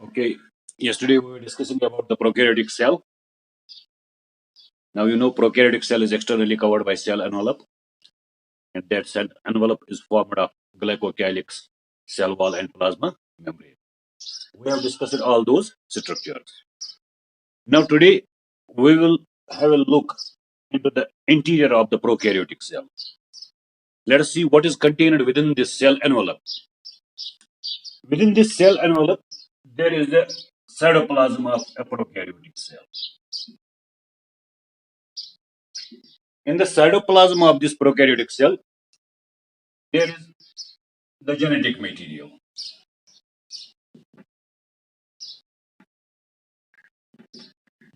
Okay, yesterday we were discussing about the prokaryotic cell. Now you know prokaryotic cell is externally covered by cell envelope, and that cell envelope is formed of glycocalyx, cell wall, and plasma membrane. We have discussed all those structures. Now today we will have a look into the interior of the prokaryotic cell. Let us see what is contained within this cell envelope. Within this cell envelope, there is the cytoplasm of a prokaryotic cell. In the cytoplasm of this prokaryotic cell, there is the genetic material.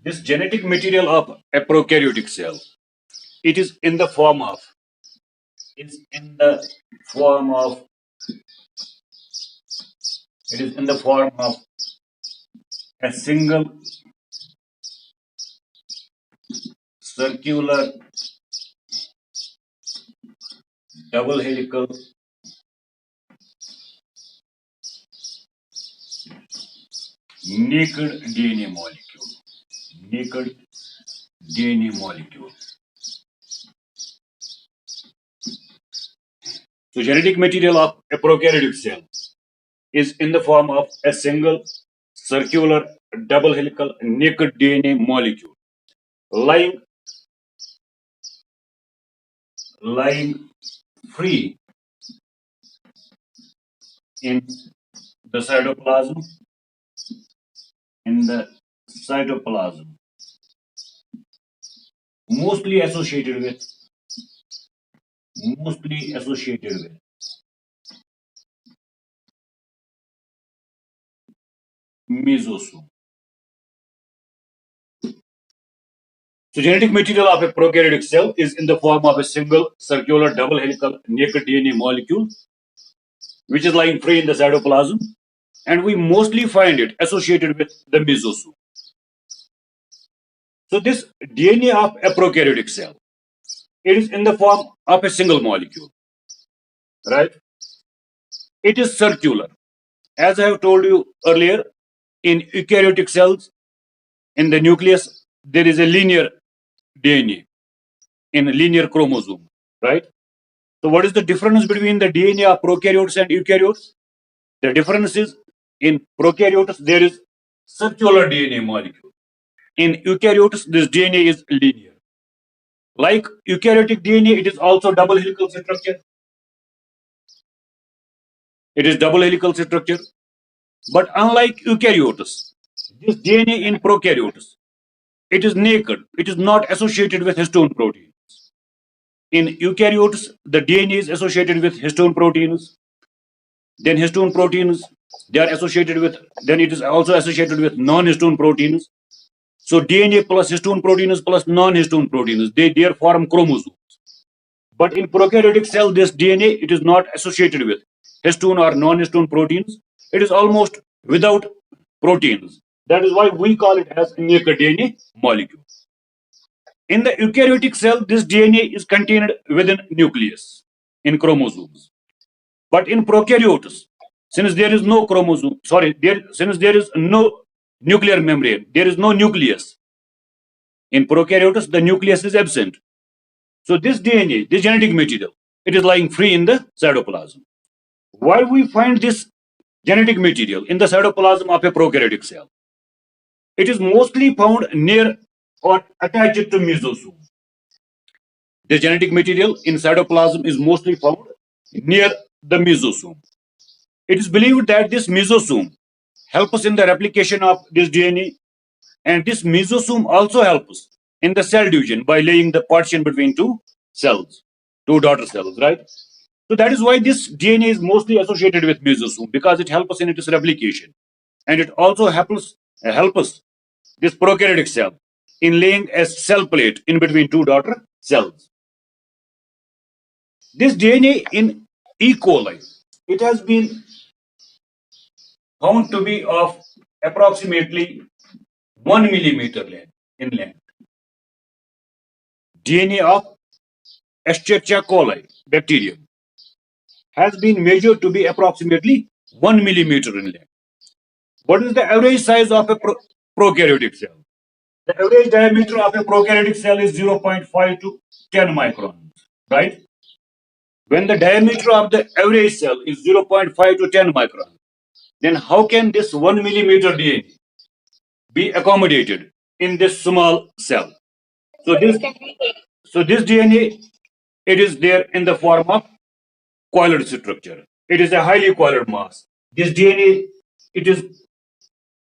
This genetic material of a prokaryotic cell, it is in the form of, it is in the form of a single circular double helical naked DNA molecule. Naked DNA molecule. So genetic material of a prokaryotic cell is in the form of a single circular double helical naked DNA molecule lying free in the cytoplasm in the cytoplasm mostly associated with mesosome. So genetic material of a prokaryotic cell is in the form of a single circular double helical naked DNA molecule which is lying free in the cytoplasm, and we mostly find it associated with the mesosome. So this DNA of a prokaryotic cell, it is in the form of a single molecule, right? It is circular. As I have told you earlier, in eukaryotic cells, in the nucleus, there is a linear DNA in a linear chromosome, right? So, what is the difference between the DNA of prokaryotes and eukaryotes? The difference is in prokaryotes, there is circular DNA molecule. In eukaryotes, this DNA is linear. Like eukaryotic DNA, it is also double helical structure. It is double helical structure. But unlike eukaryotes, this DNA in prokaryotes, it is naked. It is not associated with histone protein. In eukaryotes, the DNA is associated with histone proteins. Then histone proteins, they are associated with, then it is also associated with non-histone proteins. So DNA plus histone proteins plus non-histone proteins, they form chromosomes. But in prokaryotic cell, this DNA, it is not associated with histone or non-histone proteins. It is almost without proteins. That is why we call it as naked DNA molecule. In the eukaryotic cell, this DNA is contained within nucleus in chromosomes. But in prokaryotes, since there is no chromosome, since there is no nuclear membrane, there is no nucleus. In prokaryotes, the nucleus is absent. So this DNA, this genetic material, it is lying free in the cytoplasm. Why we find this genetic material in the cytoplasm of a prokaryotic cell? It is mostly found near or attached to mesosome. The genetic material in cytoplasm is mostly found near the mesosome. It is believed that this mesosome helps in the replication of this DNA, and this mesosome also helps in the cell division by laying the partition between two cells, two daughter cells, right? So that is why this DNA is mostly associated with mesosome because it helps in its replication, and it also helps this prokaryotic cell in laying a cell plate in between two daughter cells. This DNA in E. coli, it has been found to be of approximately 1 millimeter in length. DNA of Escherichia coli bacterium has been measured to be approximately 1 millimeter in length. What is the average size of a prokaryotic cell? The average diameter of a prokaryotic cell is 0.5 to 10 microns, right? When the diameter of the average cell is 0.5 to 10 microns, then how can this 1 millimeter DNA be accommodated in this small cell? So this DNA, it is there in the form of coiled structure. It is a highly coiled mass. This DNA, it is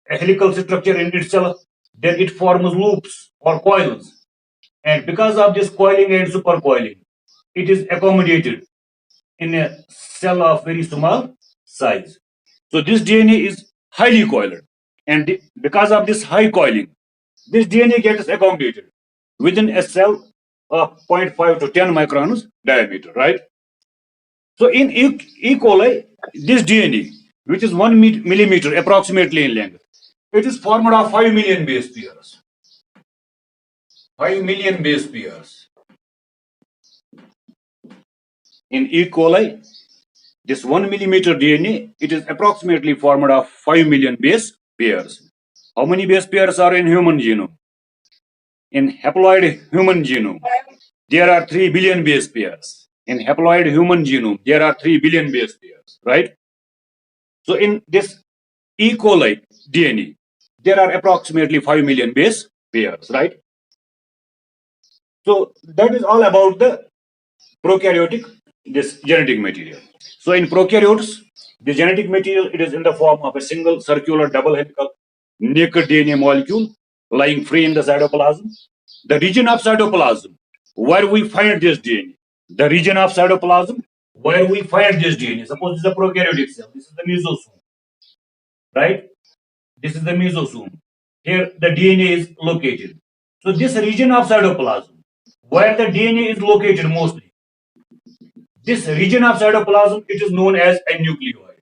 a helical structure in itself. Then it forms loops or coils. And because of this coiling and supercoiling, it is accommodated in a cell of very small size. So this DNA is highly coiled. And because of this high coiling, this DNA gets accommodated within a cell of zero point 0.5 to 10 microns diameter, right? So in E. coli, this DNA, which is 1 millimeter approximately in length, it is formed of 5 million base pairs. 5 million base pairs. In E. coli, this 1 millimeter DNA, it is approximately formed of 5 million base pairs. How many base pairs are in human genome? In haploid human genome, there are 3 billion base pairs. In haploid human genome, there are 3 billion base pairs, right? So in this E. coli DNA, there are approximately 5 million base pairs, right? So that is all about the prokaryotic, this genetic material. So in prokaryotes, the genetic material, it is in the form of a single circular double helical naked DNA molecule lying free in the cytoplasm. The region of cytoplasm where we find this DNA, the region of cytoplasm where we find this DNA, suppose this is a prokaryotic cell, this is the mesosome, right? This is the mesosome. Here the DNA is located. So this region of cytoplasm where the DNA is located mostly, this region of cytoplasm, it is known as a nucleoid.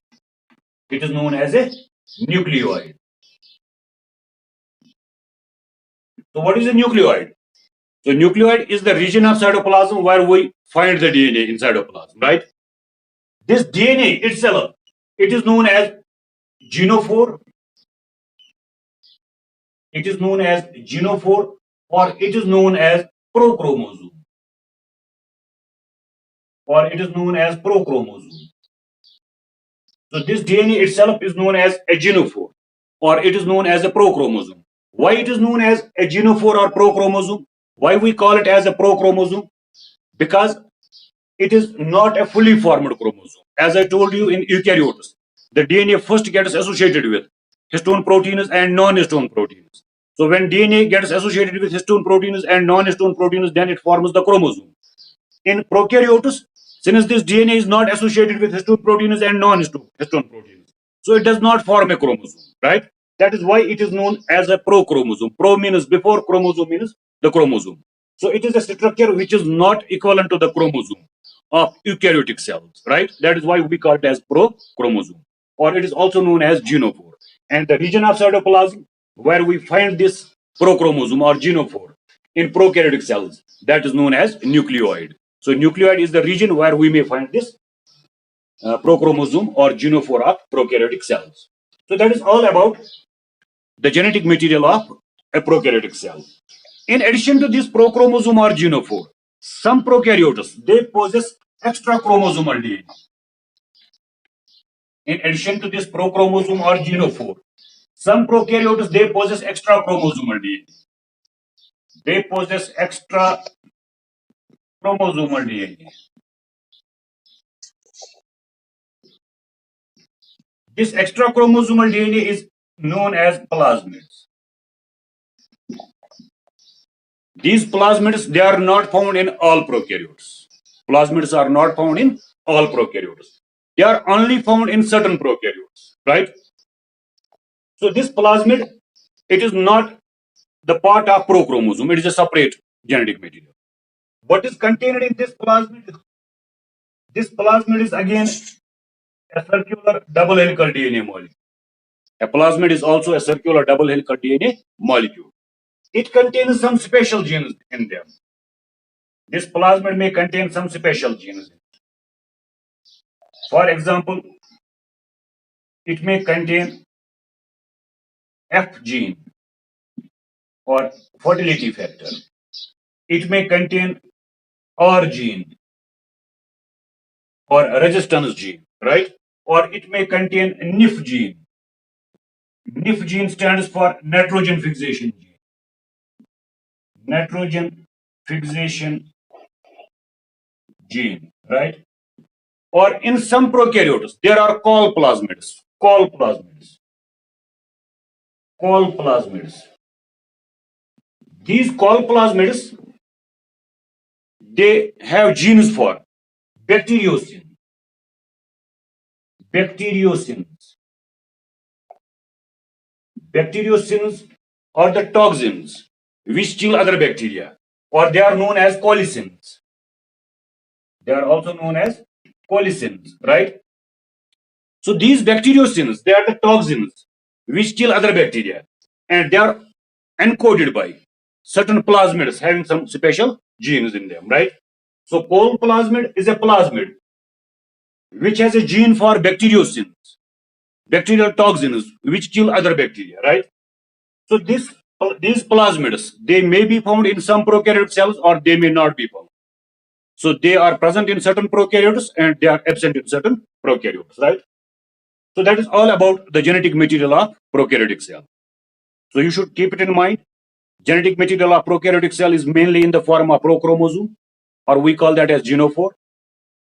It is known as a nucleoid. So what is a nucleoid? So nucleoid is the region of cytoplasm where we find the DNA in cytoplasm, right? This DNA itself, it is known as genophore. It is known as genophore, or it is known as prochromosome. Or it is known as prochromosome. So this DNA itself is known as a genophore, or it is known as a prochromosome. Why it is known as a genophore or prochromosome? Why we call it as a prochromosome? Because it is not a fully formed chromosome. As I told you, in eukaryotes, the DNA first gets associated with histone proteins and non-histone proteins. So when DNA gets associated with histone proteins and non-histone proteins, then it forms the chromosome. In prokaryotes, since this DNA is not associated with histone proteins and non-histone proteins, so it does not form a chromosome, right? That is why it is known as a prochromosome. Pro means before, chromosome means the chromosome. So it is a structure which is not equivalent to the chromosome of eukaryotic cells, right? That is why we call it as prochromosome, or it is also known as genophore. And the region of cytoplasm where we find this prochromosome or genophore in prokaryotic cells, that is known as nucleoid. So nucleoid is the region where we may find this prochromosome or genophore of prokaryotic cells. So that is all about the genetic material of a prokaryotic cell. In addition to this prochromosome or genophore, some prokaryotes, they possess extra chromosomal DNA. In addition to this prochromosome or genophore, some prokaryotes, they possess extra chromosomal DNA. They possess extra chromosomal DNA. This extra chromosomal DNA is known as plasmids. These plasmids, they are not found in all prokaryotes. Plasmids are not found in all prokaryotes. They are only found in certain prokaryotes, right? So this plasmid, it is not the part of prochromosome. It is a separate genetic material. What is contained in this plasmid? This plasmid is again a circular double helical DNA molecule. A plasmid is also a circular double helical DNA molecule. It contains some special genes in them. This plasmid may contain some special genes. For example, it may contain F gene or fertility factor. It may contain R gene or resistance gene, right? Or it may contain NIF gene. NIF gene stands for nitrogen fixation gene. Nitrogen fixation gene, right? Or in some prokaryotes, there are call plasmids. Call plasmids. Call plasmids. These call plasmids, they have genes for bacteriocin. Bacteriocins. Bacteriocins are the toxins which kill other bacteria, or they are known as colicins. They are also known as colicins, right? So these bacteriocins, they are the toxins which kill other bacteria, and they are encoded by certain plasmids having some special genes in them, right? So col plasmid is a plasmid which has a gene for bacteriocins, bacterial toxins which kill other bacteria, right? So these plasmids, they may be found in some prokaryotic cells or they may not be found. So they are present in certain prokaryotes and they are absent in certain prokaryotes, right? So that is all about the genetic material of prokaryotic cell. So you should keep it in mind. Genetic material of prokaryotic cell is mainly in the form of prochromosome, or we call that as genophore.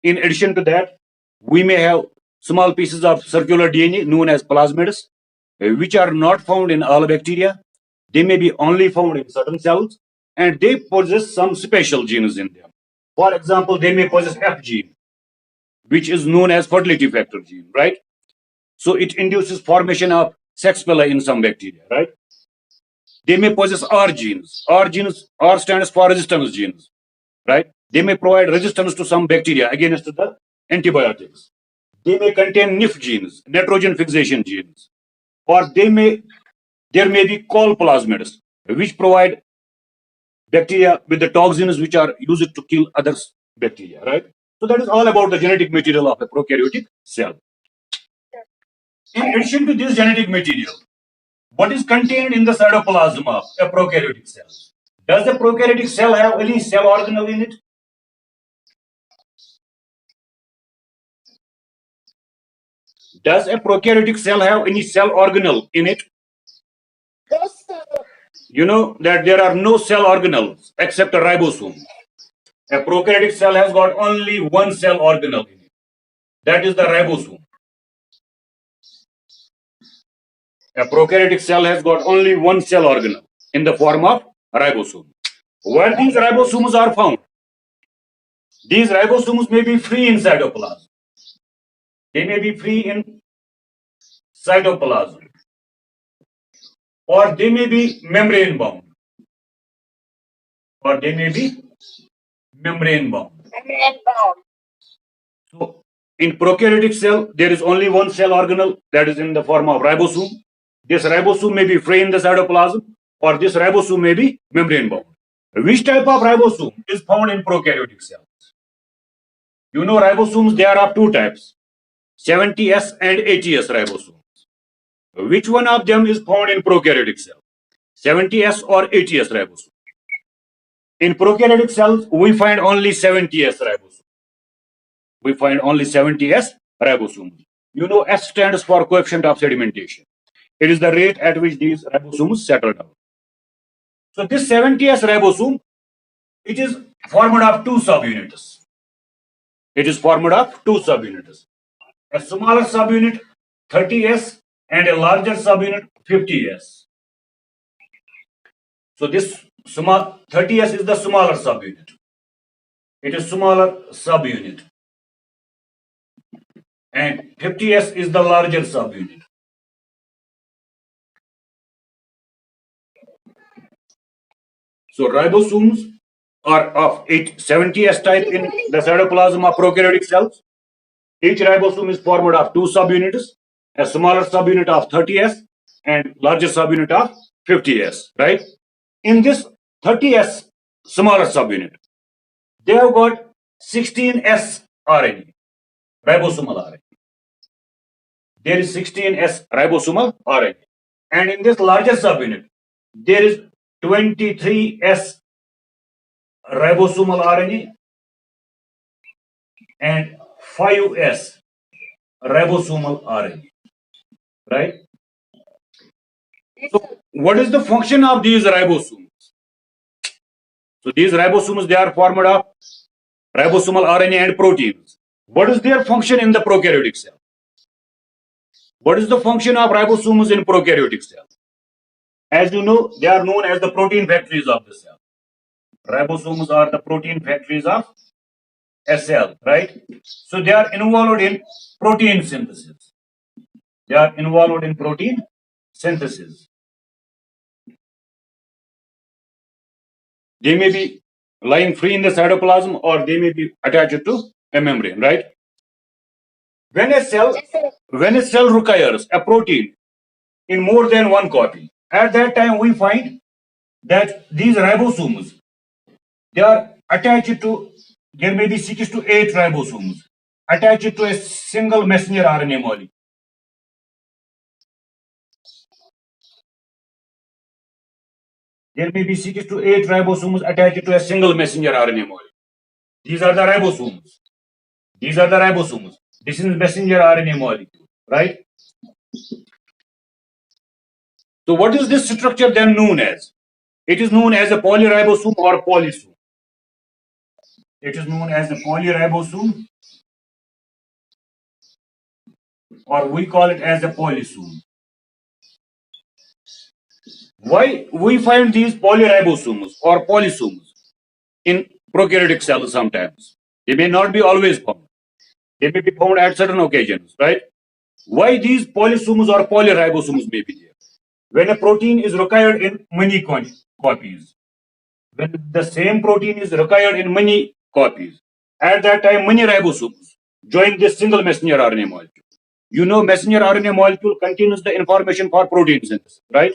In addition to that, we may have small pieces of circular DNA known as plasmids, which are not found in all bacteria. They may be only found in certain cells, and they possess some special genes in them. For example, they may possess F gene, which is known as fertility factor gene, right? So it induces formation of sex pili in some bacteria, right? They may possess R genes. R stands for resistance genes, right? They may provide resistance to some bacteria against the antibiotics. They may contain NIF genes, nitrogen fixation genes, or there may be col plasmids, which provide bacteria with the toxins which are used to kill other bacteria, right? So that is all about the genetic material of a prokaryotic cell. In addition to this genetic material, what is contained in the cytoplasm of a prokaryotic cell? Does the prokaryotic cell have any cell organelle in it? Does a prokaryotic cell have any cell organelle in it? You know that there are no cell organelles except a ribosome. A prokaryotic cell has got only one cell organelle in it. That is the ribosome. A prokaryotic cell has got only one cell organelle in the form of ribosome. Where these ribosomes are found? These ribosomes may be free in cytoplasm. They may be free in cytoplasm. Or they may be membrane bound. Or they may be membrane bound. So in prokaryotic cell, there is only one cell organelle that is in the form of ribosome. This ribosome may be free in the cytoplasm, or this ribosome may be membrane bound. Which type of ribosome is found in prokaryotic cells? You know ribosomes, they are of two types, 70S and 80S ribosomes. Which one of them is found in prokaryotic cell? 70S or 80S ribosome? In prokaryotic cells, we find only 70S ribosome. We find only 70S ribosomes. You know, S stands for coefficient of sedimentation. It is the rate at which these ribosomes settle down. So this 70S ribosome, it is formed of two subunits. It is formed of two subunits. A smaller subunit, 30S, and a larger subunit, 50S. So this 30S is the smaller subunit. It is smaller subunit. And 50S is the larger subunit. So ribosomes are of 70S type in the cytoplasm of prokaryotic cells. Each ribosome is formed of two subunits, a smaller subunit of 30S and larger subunit of 50S, right? In this 30S smaller subunit, they have got 16S RNA, ribosomal RNA. There is 16S ribosomal RNA. And in this larger subunit, there is 23S ribosomal RNA and 5S ribosomal RNA, right? So, what is the function of these ribosomes? So, these ribosomes, they are formed of ribosomal RNA and proteins. What is their function in the prokaryotic cell? What is the function of ribosomes in prokaryotic cell? As you know, they are known as the protein factories of the cell. Ribosomes are the protein factories of a cell, right? So they are involved in protein synthesis. They are involved in protein synthesis. They may be lying free in the cytoplasm or they may be attached to a membrane, right? When a cell requires a protein in more than one copy, at that time we find that these ribosomes, they are attached to, there may be 6 to 8 ribosomes attached to a single messenger RNA molecule. There may be 6 to 8 ribosomes attached to a single messenger RNA molecule. These are the ribosomes. These are the ribosomes. This is messenger RNA molecule, right? So what is this structure then known as? It is known as a polyribosome or polysome. It is known as a polyribosome, or we call it as a polysome. Why we find these polyribosomes or polysomes in prokaryotic cells sometimes? They may not be always found. They may be found at certain occasions, right? Why these polysomes or polyribosomes may be there? When a protein is required in many copies, when the same protein is required in many copies, at that time many ribosomes join this single messenger RNA molecule. You know, messenger RNA molecule contains the information for protein synthesis, right?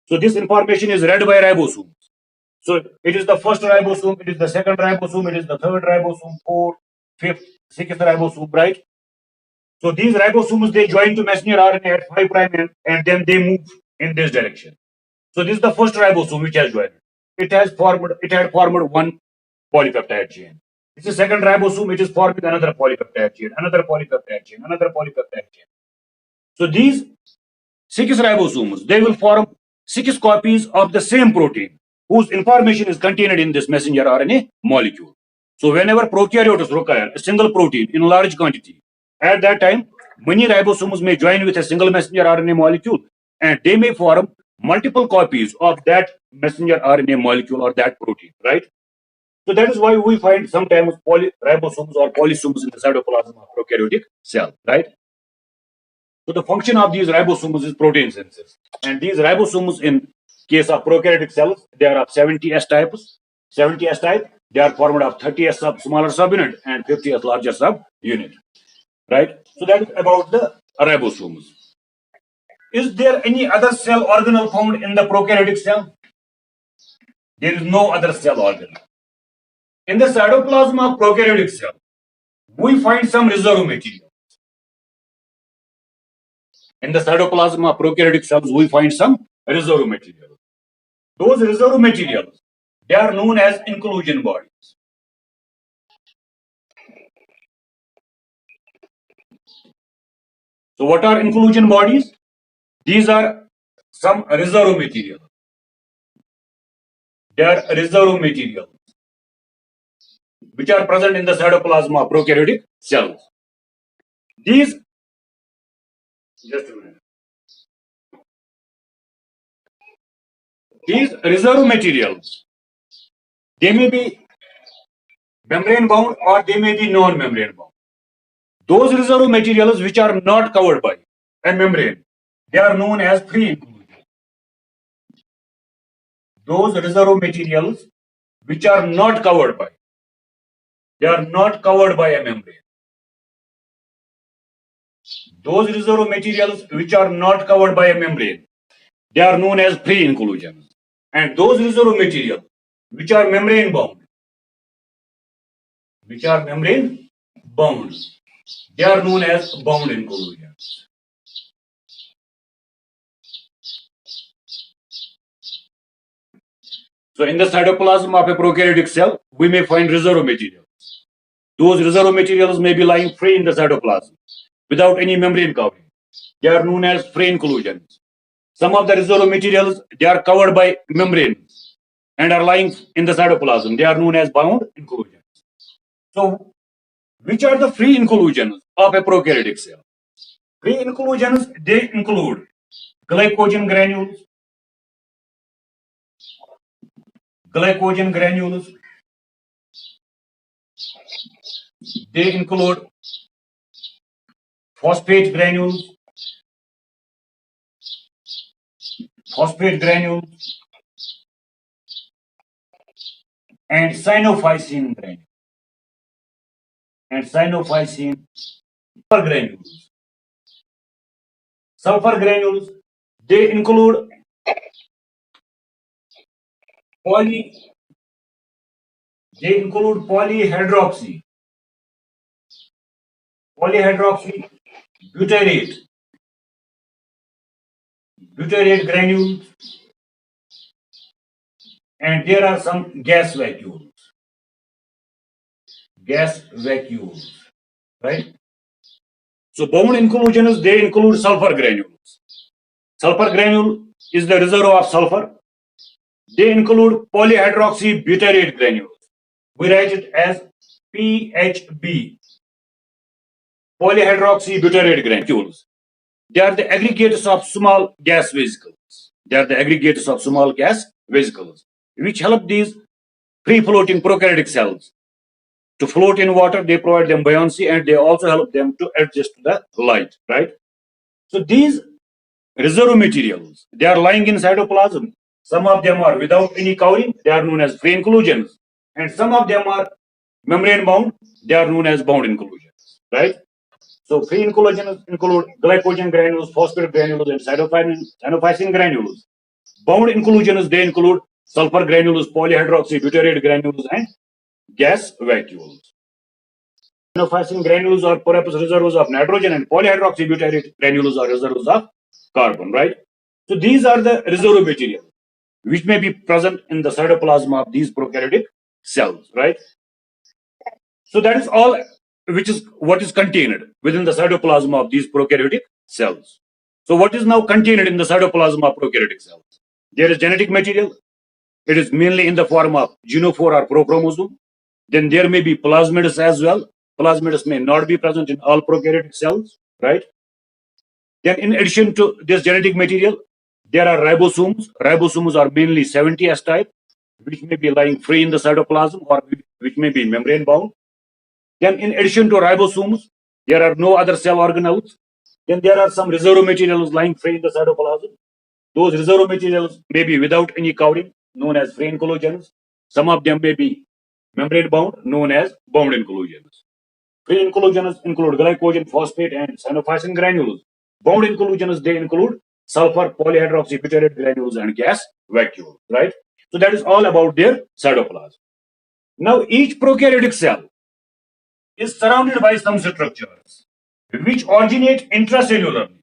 So this information is read by ribosomes. So it is the first ribosome, it is the second ribosome, it is the third ribosome, fourth, fifth, sixth ribosome, right? So these ribosomes, they join to messenger RNA at 5 prime end, and then they move in this direction. So this is the first ribosome which has joined. It had formed one polypeptide chain. This is second ribosome, it is forming another polypeptide chain, another polypeptide chain, another polypeptide chain. So these 6 ribosomes, they will form 6 copies of the same protein whose information is contained in this messenger RNA molecule. So whenever prokaryotes require a single protein in large quantity, at that time, many ribosomes may join with a single messenger RNA molecule and they may form multiple copies of that messenger RNA molecule or that protein, right? So that is why we find sometimes ribosomes or polysomes in the cytoplasm of prokaryotic cell, right? So the function of these ribosomes is protein synthesis. And these ribosomes in case of prokaryotic cells, they are of 70S types. 70S type, they are formed of 30S smaller subunit and 50S larger subunit. Right? So that is about the ribosomes. Is there any other cell organelle found in the prokaryotic cell? There is no other cell organelle. In the cytoplasm of prokaryotic cell, we find some reserve material. In the cytoplasm of prokaryotic cells, we find some reserve material. Those reserve materials, they are known as inclusion bodies. So what are inclusion bodies? These are some reserve material. They are reserve materials which are present in the cytoplasm of prokaryotic cells. These, just a minute. These reserve materials, they may be membrane bound or they may be non-membrane bound. Those reserve materials which are not covered by a membrane, they are known as free inclusion. Those reserve materials which are not covered by, they are not covered by a membrane. Those reserve materials which are not covered by a membrane, they are known as free inclusions. And those reserve materials which are membrane bound, they are known as bound inclusions. So in the cytoplasm of a prokaryotic cell, we may find reserve materials. Those reserve materials may be lying free in the cytoplasm without any membrane covering. They are known as free inclusions. Some of the reserve materials, they are covered by membranes and are lying in the cytoplasm. They are known as bound inclusions. So which are the free inclusions of a prokaryotic cell? Free inclusions, they include glycogen granules, they include phosphate granules, and cyanophycin granules, sulfur granules. Sulfur granules, they include polyhydroxy butyrate granules, and there are some gas vacuoles, right? So bound inclusions, they include sulfur granules. Sulfur granule is the reservoir of sulfur. They include polyhydroxy butyrate granules. We write it as PHB, polyhydroxy butyrate granules. They are the aggregates of small gas vesicles. Which help these free-floating prokaryotic cells to float in water. They provide them buoyancy, and they also help them to adjust to the light, right? So these reserve materials, they are lying in cytoplasm. Some of them are without any covering. They are known as free inclusions. And some of them are membrane bound. They are known as bound inclusions, right? So free inclusions include glycogen granules, phosphate granules, and cyanophycin granules. Bound inclusions, they include sulfur granules, polyhydroxy butyrate granules, and gas vacuoles. Cyanophycin granules are perhaps reservoirs of nitrogen, and polyhydroxy butyrate granules are reservoirs of carbon, right? So these are the reserve materials which may be present in the cytoplasm of these prokaryotic cells, right? So that is all, which is what is contained within the cytoplasm of these prokaryotic cells. So what is now contained in the cytoplasm of prokaryotic cells? There is genetic material. It is mainly in the form of genophore or prochromosome. Then there may be plasmids as well. Plasmids may not be present in all prokaryotic cells, right? Then in addition to this genetic material, there are ribosomes. Ribosomes are mainly 70S type, which may be lying free in the cytoplasm or which may be membrane bound. Then in addition to ribosomes, there are no other cell organelles. Then there are some reserve materials lying free in the cytoplasm. Those reserve materials may be without any covering, known as free inclusions. Some of them may be membrane bound, known as bound inclusions. Free inclusions include glycogen, phosphate, and cyanophycin granules. Bound inclusions, they include sulfur, polyhydroxy butyrate granules, and gas vacuoles, right? So that is all about their cytoplasm. Now each prokaryotic cell is surrounded by some structures which originate intracellularly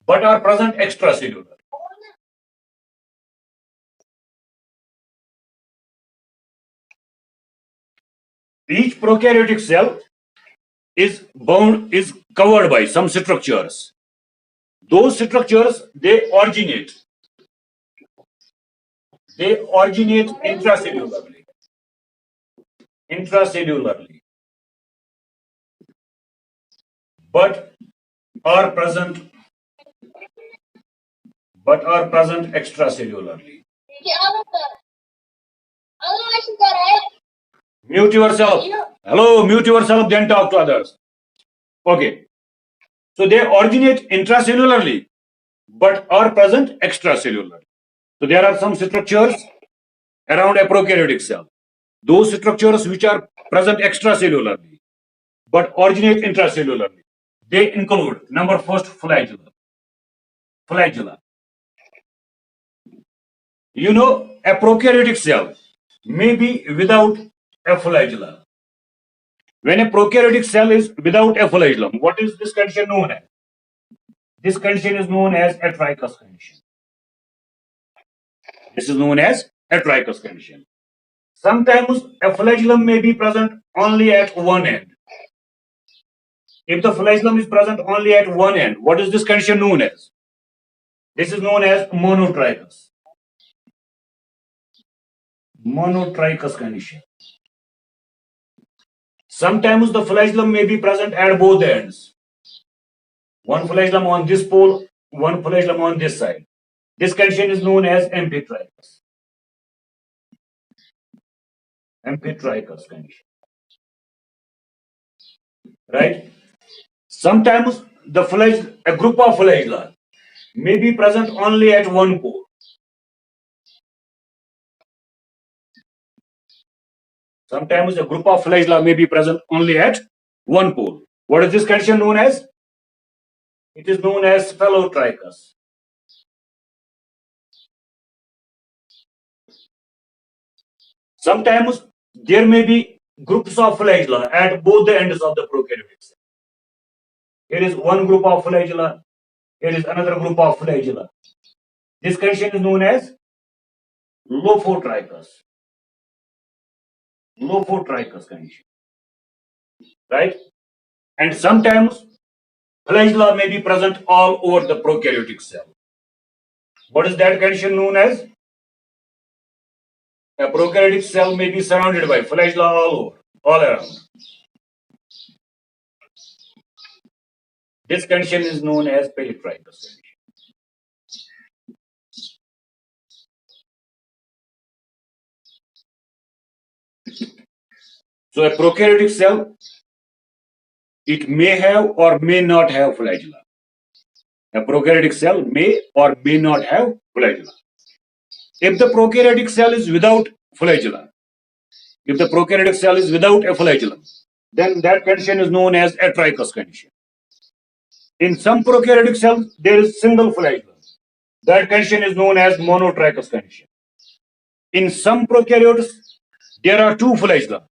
but are present extracellularly. Each prokaryotic cell is covered by some structures. Those structures, they originate intracellularly, but are present extracellularly. Mute yourself. Hello, mute yourself, then talk to others. Okay. So they originate intracellularly, but are present extracellularly. So there are some structures around a prokaryotic cell. Those structures which are present extracellularly, but originate intracellularly, they include, number first, flagella. You know, a prokaryotic cell may be without a flagella. When a prokaryotic cell is without a flagellum, what is this condition known as? This condition is known as a trichus condition. This is known as atricus condition. Sometimes a flagellum may be present only at one end. If the flagellum is present only at one end, what is this condition known as? This is known as monotrichous. Monotrichous condition. Sometimes the flagellum may be present at both ends. One flagellum on this pole, one flagellum on this side. This condition is known as amphitrichous. Amphitrichous condition. Right? Sometimes a group of flagella may be present only at one pole. Sometimes a group of flagella may be present only at one pole. What is this condition known as? It is known as sphelotrichous. Sometimes there may be groups of flagella at both the ends of the prokaryotic cell. Here is one group of flagella, here is another group of flagella. This condition is known as lophotrichous. Lophotrichous condition. Right? And sometimes flagella may be present all over the prokaryotic cell. What is that condition known as? A prokaryotic cell may be surrounded by flagella all over, all around. This condition is known as peritrichous condition. So a prokaryotic cell, it may have or may not have flagella. A prokaryotic cell may or may not have flagella. If the prokaryotic cell is without flagella, if the prokaryotic cell is without a flagellum, then that condition is known as atrichous condition. In some prokaryotic cells, there is single flagellum. That condition is known as monotrichous condition. In some prokaryotes, there are two flagella,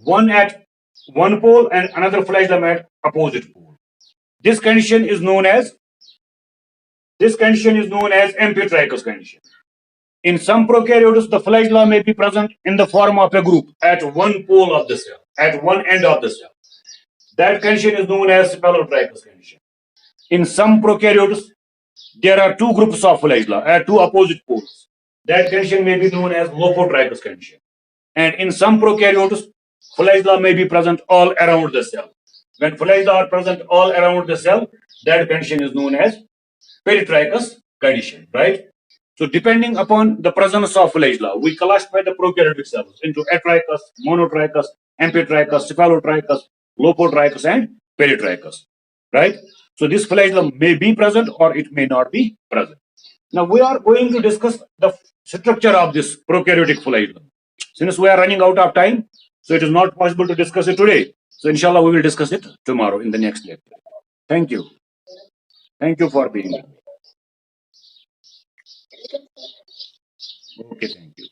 one at one pole and another flagellum at opposite pole. This condition is known as amphitrichous condition. In some prokaryotes, the flagella may be present in the form of a group at one pole of the cell, at one end of the cell. That condition is known as sphelotrichous condition. In some prokaryotes, there are two groups of flagella at two opposite poles. That condition may be known as lophotrichous condition. And in some prokaryotes, flagella may be present all around the cell. When flagella are present all around the cell, that condition is known as peritrichous condition, right? So depending upon the presence of flagella, we classify the prokaryotic cells into atrichous, monotrichous, amphitrichous, cephalotrichous, lophotrichous, and peritrichous, right? So this flagellum may be present or it may not be present. Now we are going to discuss the structure of this prokaryotic flagellum. Since we are running out of time, so it is not possible to discuss it today. So inshallah we will discuss it tomorrow in the next lecture. Thank you. Thank you for being here. Okay, thank you.